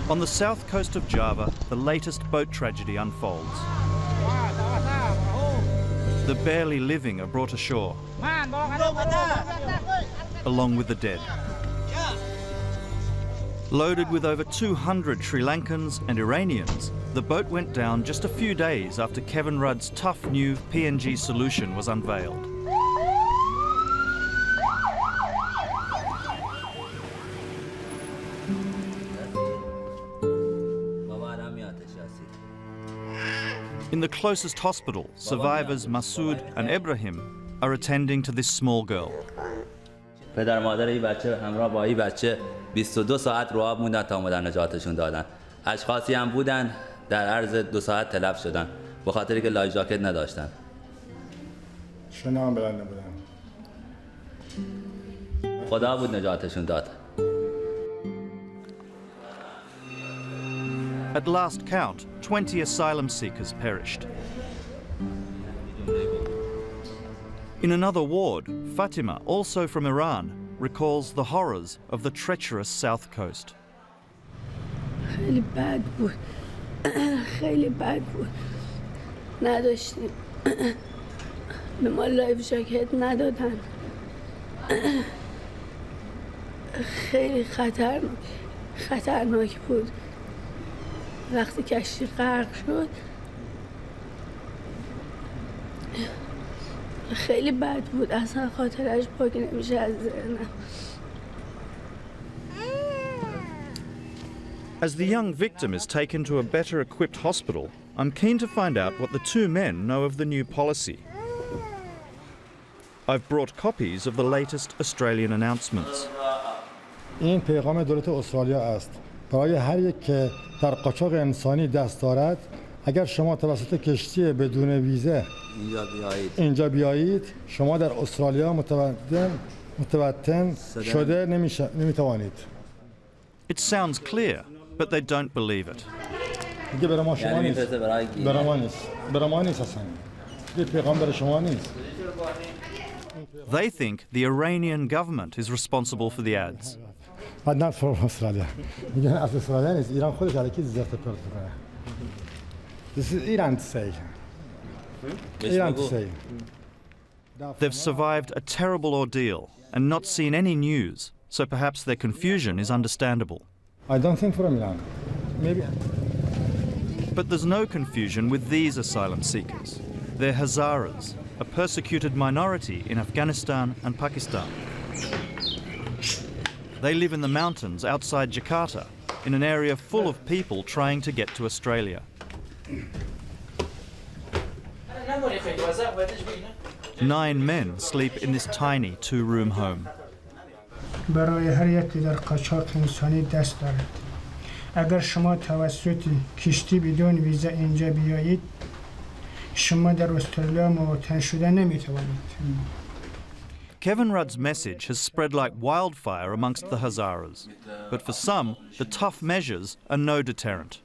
On the south coast of Java, the latest boat tragedy unfolds. The barely living are brought ashore, along with the dead. Loaded with over 200 Sri Lankans and Iranians, the boat went down just a few days after Kevin Rudd's tough new PNG solution was unveiled. In the closest hospital, survivors Masood and Ibrahim are attending to this small girl. پدر مادر این بچه همراه با این بچه 22 ساعت رو آب موندن تا اومدن نجاتشون دادن. اشخاصی هم بودن در عرض 2 ساعت تلف شدن به خاطری که لایف جاکت نداشتن. شنا هم بلند نبودن. خدا بود نجاتشون داد. At last count, 20 asylum seekers perished. In another ward, Fatima, also from Iran, recalls the horrors of the treacherous south coast. خیلی بد بود. خیلی بد بود. نداشتیم. به ما لایف جاکت ندادن. خیلی خطرناک بود. وقتی کشتی غرق شد خیلی بد بود. اصلا خاطرش پاک نمیشه از ذهنم. As the young victim is taken to a better equipped hospital, I'm keen to find out what the two men know of the new policy. I've brought copies of the latest Australian announcements. این پیغام دولت استرالیا است. برای هر یک که در قاچاق انسانی دست دارد، اگر شما توسط کشتی بدون ویزه اینجا بیایید، شما در استرالیا متوطن شده نمیتوانید. It sounds clear, but they don't believe it. دیگه برای ما شما نیست. برای ما نیست اصلا. این پیغام برای شما نیست. They think the Iranian government is responsible for the ads. But not for Australia. میگن از استرالیا نیست. ایران خودش علیکی زرت پرت میکنه. This is Iran to say. Iran to say. They've survived a terrible ordeal and not seen any news, so perhaps their confusion is understandable. I don't think from Iran. Maybe. But there's no confusion with these asylum seekers. They're Hazaras, a persecuted minority in Afghanistan and Pakistan. They live in the mountains outside Jakarta, in an area full of people trying to get to Australia. 9 men sleep in this tiny 2-room home. برای هر یکی در قاچاق انسانی دست دارد. اگر شما توسط کشتی بدون ویزا اینجا بیایید، شما در استرالیا مواطن شده نمیتوانید. Kevin Rudd's message has spread like wildfire amongst the Hazaras, but for some, the tough measures are no deterrent.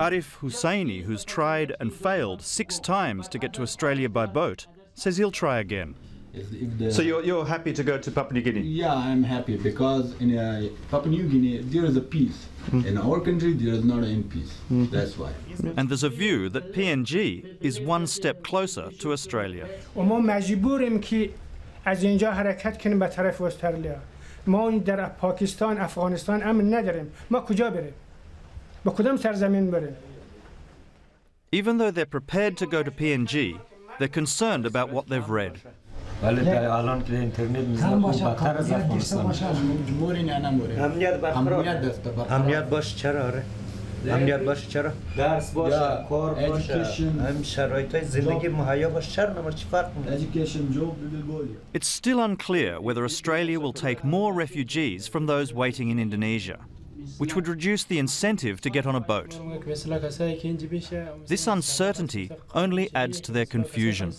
Arif Hussaini, who's tried and failed 6 times to get to Australia by boat, says he'll try again. So you're happy to go to Papua New Guinea? Yeah, I'm happy because in Papua New Guinea there is a peace. In our country there is not any peace. That's why. And there's a view that PNG is one step closer to Australia. ما مجبوریم که از اینجا حرکت کنیم به طرف استرالیا. ما در پاکستان، افغانستان امن نداریم. ما کجا بریم؟ به کدام سرزمین بریم؟ Even though they're prepared to go to PNG, they're concerned about what they've read. ولی در الان که اینترنت میزنه بدتر از افغانستان. امنیت باشه چرا آره؟ امنیت باشه چرا؟ درس باشه، کار باشه، همین شرایطای زندگی مهیا باشه چرا نمار چی فرق میکنه؟ It's still unclear whether Australia will take more refugees from those waiting in Indonesia, which would reduce the incentive to get on a boat. This uncertainty only adds to their confusion.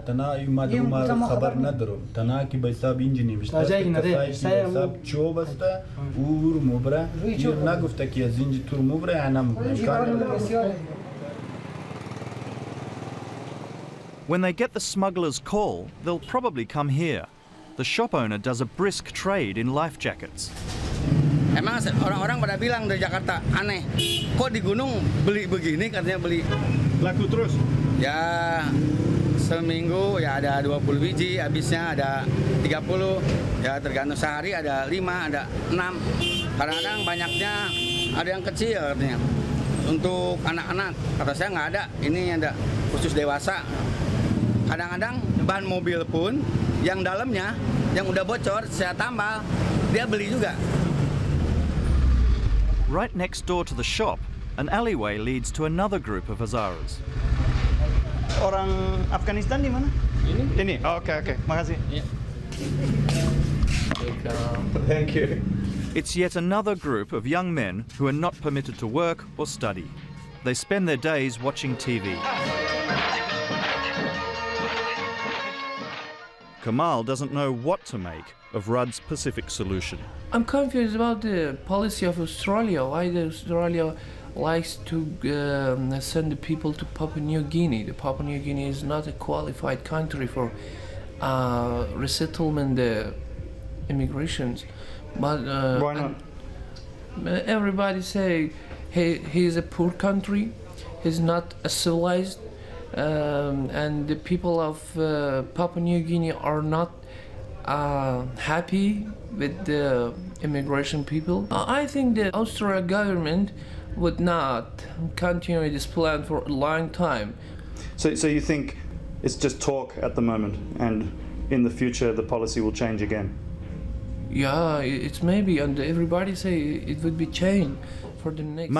تنا ما خبر ندارم تنا که به حساب اینجا نوشته حساب چو بسته اور مبره نگفته که از اینجا تو مبره انم When they get the smuggler's call, they'll probably come here. The shop owner does a brisk trade in life jackets. Emang orang-orang pada bilang dari Jakarta aneh, kok di gunung beli begini katanya beli. Laku terus? Ya seminggu ya ada 20 biji, habisnya ada 30, ya tergantung sehari ada 5, ada 6. Kadang-kadang banyaknya ada yang kecil katanya. Untuk anak-anak, kata saya nggak ada, ini ada khusus dewasa. Kadang-kadang ban mobil pun yang dalamnya yang udah bocor saya tambal, dia beli juga. Right next door to the shop, an alleyway leads to another group of Hazaras. Orang Afghanistan di mana? Ini? Oh, okay. Makasih. Thank you. It's yet another group of young men who are not permitted to work or study. They spend their days watching TV. Kamal doesn't know what to make of Rudd's Pacific solution. I'm confused about the policy of Australia. Why Australia likes to send the people to Papua New Guinea. The Papua New Guinea is not a qualified country for resettlement immigrations. But why not? Everybody say he's a poor country. He's not civilized. And the people of Papua New Guinea are not happy with the immigration people. I think the Australian government would not continue this plan for a long time. So you think it's just talk at the moment, and in the future the policy will change again? Yeah, it's maybe, and everybody say it would be changed.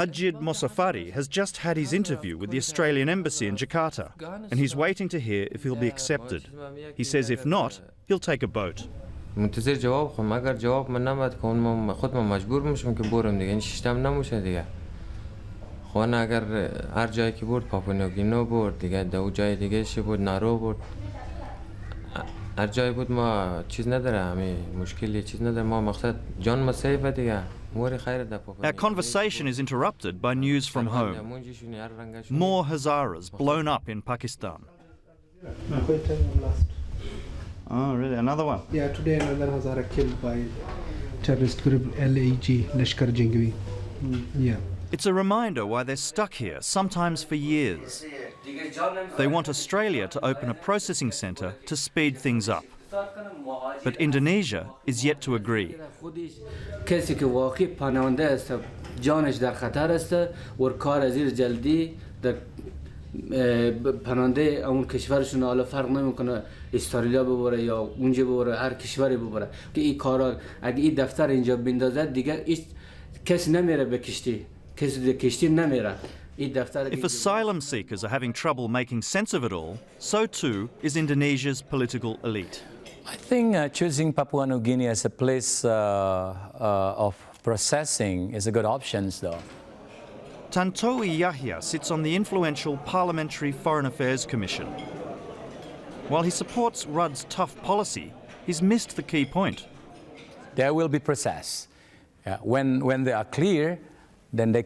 Majid Mosafari has just had his interview with the Australian Embassy in Jakarta, and he's waiting to hear if he'll be accepted. He says if not, he'll take a boat. منتظر جواب خواهم اگر جواب من نمد که اون خود من مجبور میشم که برم دیگه این شیشتم نموشه دیگه خوان اگر هر جایی که برد پاپونوگینو برد دیگه دو جای دیگه شی بود نارو برد هر جایی بود ما چیز نداره همین مشکلی چیز نداره ما مقصد جان ما سیفه دیگه. Our conversation is interrupted by news from home. More Hazaras blown up in Pakistan. Oh, really? Another one? Yeah, today another Hazara killed by terrorist group LAG, Lashkar Jangvi. Yeah. It's a reminder why they're stuck here, sometimes for years. They want Australia to open a processing centre to speed things up. But Indonesia is yet to agree. کسی که واقعی پناهنده است جانش در خطر است و کار از این جلدی در پناهنده اون کشورشون حالا فرق نمیکنه استرالیا ببره یا اونجا ببره هر کشوری ببره که این کارا اگه این دفتر اینجا بندازه دیگه کسی نمیره به کشتی کسی به کشتی نمیره. If asylum seekers are having trouble making sense of it all, so too is Indonesia's political elite. I think choosing Papua New Guinea as a place of processing is a good option, though. Tantowi Yahya sits on the influential Parliamentary Foreign Affairs Commission. While he supports Rudd's tough policy, he's missed the key point. There will be process. When they are clear, then they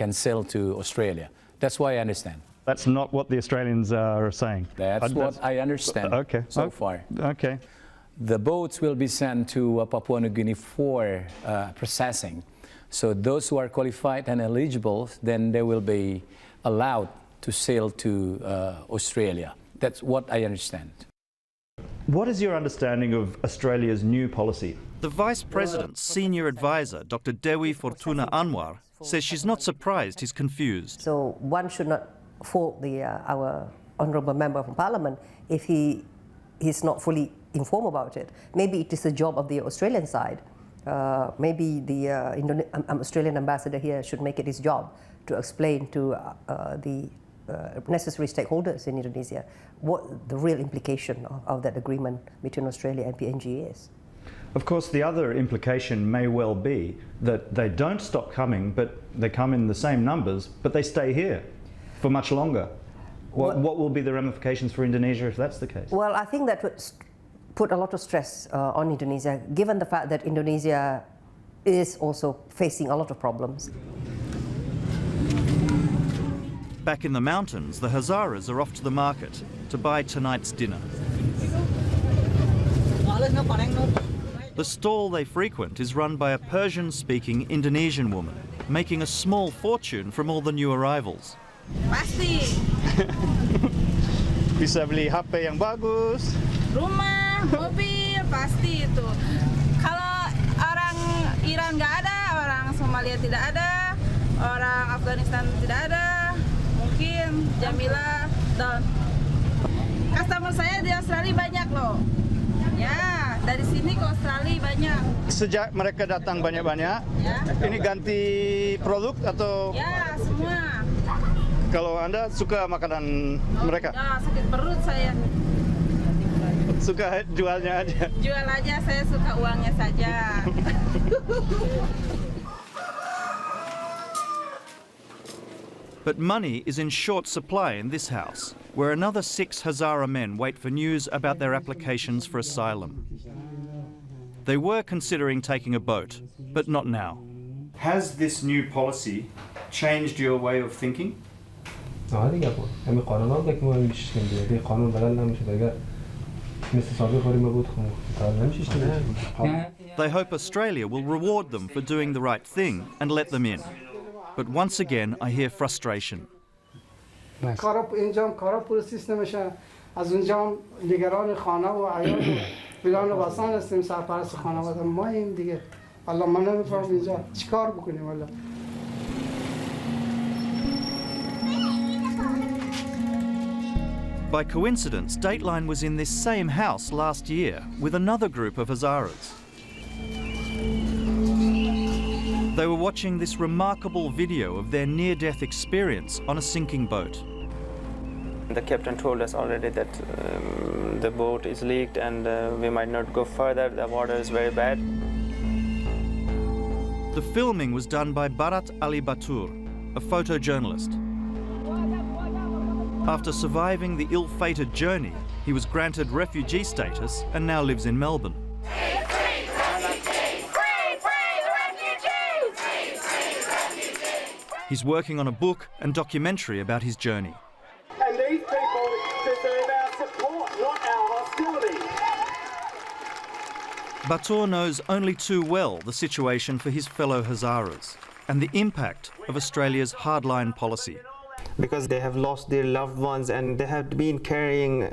can sail to Australia. That's what I understand. That's not what the Australians are saying. That's what I understand so far. Okay. The boats will be sent to Papua New Guinea for processing. So those who are qualified and eligible, then they will be allowed to sail to Australia. That's what I understand. What is your understanding of Australia's new policy? The Vice President's senior advisor, Dr. Dewi Fortuna Anwar, says she's not surprised he's confused. So one should not fault our honourable member of Parliament if he's not fully informed about it. Maybe it is the job of the Australian side. Maybe the Australian ambassador here should make it his job to explain to the necessary stakeholders in Indonesia what the real implication of that agreement between Australia and PNG is. Of course, the other implication may well be that they don't stop coming, but they come in the same numbers, but they stay here for much longer. What will be the ramifications for Indonesia if that's the case? Well, I think that would put a lot of stress on Indonesia, given the fact that Indonesia is also facing a lot of problems. Back in the mountains, the Hazaras are off to the market to buy tonight's dinner. The stall they frequent is run by a Persian-speaking Indonesian woman, making a small fortune from all the new arrivals. Pasti. Bisa beli HP yang bagus. Rumah, mobil, pasti itu. Kalau orang Iran nggak ada, orang Somalia tidak ada, orang Afghanistan tidak ada, mungkin Jamila dan customer saya di Australia banyak loh. Ya, dari sini ke Australia banyak. Sejak mereka datang banyak-banyak, ya. Ini ganti produk atau? Ya, semua. Kalau Anda suka makanan mereka? Ya, sakit perut saya. Suka jualnya aja? Jual aja, saya suka uangnya saja. But money is in short supply in this house, where another 6 Hazara men wait for news about their applications for asylum. They were considering taking a boat, but not now. Has this new policy changed your way of thinking? They hope Australia will reward them for doing the right thing and let them in. But once again, I hear frustration. By coincidence, Dateline was in this same house last year with another group of Hazaras. They were watching this remarkable video of their near-death experience on a sinking boat. The captain told us already that the boat is leaked and we might not go further, the water is very bad. The filming was done by Barat Ali Batoor, a photojournalist. After surviving the ill-fated journey, he was granted refugee status and now lives in Melbourne. He's working on a book and documentary about his journey. And these people deserve our support, not our hostility. Batoor knows only too well the situation for his fellow Hazaras and the impact of Australia's hardline policy. Because they have lost their loved ones and they have been carrying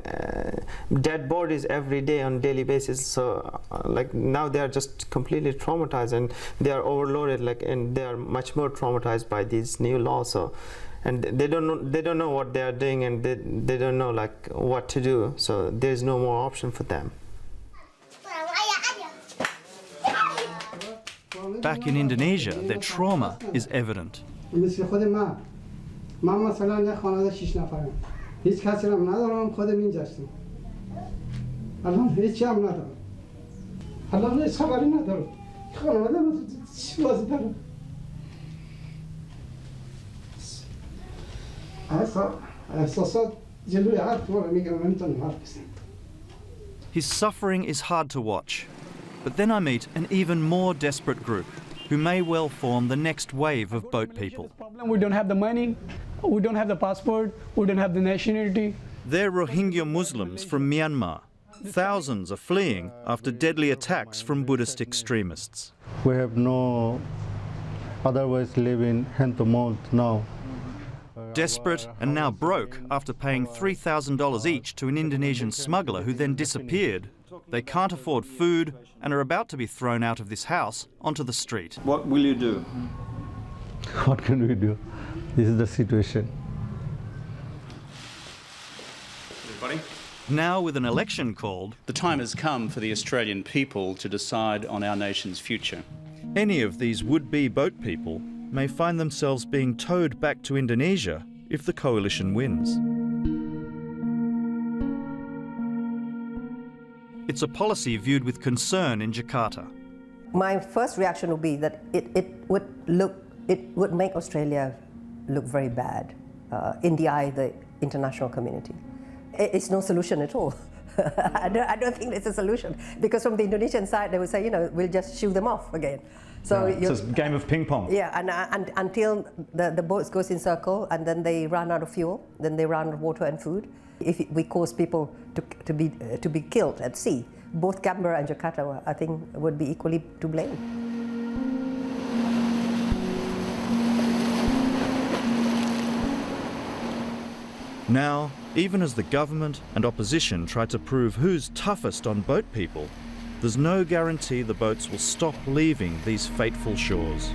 dead bodies every day on a daily basis. So like now they are just completely traumatized and they are overloaded, and they are much more traumatized by these new laws. So, and they don't know what they are doing, and they don't know what to do. So there's no more option for them. Back in Indonesia, their trauma is evident. من مثلا یه خانواده 6 نفرم هیچ کسی هم ندارم خودم اینجا هستم الان هیچی هم ندارم الان هیچ خبری ندارم خانواده چی بازی دارم احساسات جلوی حرف رو میگم نمیتونم حرف بزنم. His suffering is hard to watch, but then I meet an even more desperate group who may well form the next wave of boat people. We don't have the money, we don't have the passport, we don't have the nationality. They're Rohingya Muslims from Myanmar. Thousands are fleeing after deadly attacks from Buddhist extremists. We have no other ways to live in hand to mouth now. Desperate and now broke after paying $3,000 each to an Indonesian smuggler who then disappeared, they can't afford food and are about to be thrown out of this house onto the street. What will you do? What can we do? This is the situation. Now, with an election called, the time has come for the Australian people to decide on our nation's future. Any of these would-be boat people may find themselves being towed back to Indonesia if the coalition wins. It's a policy viewed with concern in Jakarta. My first reaction would be that it would make Australia look very bad in the eye of the international community. It's no solution at all. I don't think it's a solution, because from the Indonesian side they will say, we'll just shoo them off again. So it's a game of ping pong. Yeah, and until the boats goes in circle, and then they run out of fuel, then they run out of water and food. If we cause people to be killed at sea, both Canberra and Jakarta, I think, would be equally to blame. Now, even as the government and opposition try to prove who's toughest on boat people, there's no guarantee the boats will stop leaving these fateful shores.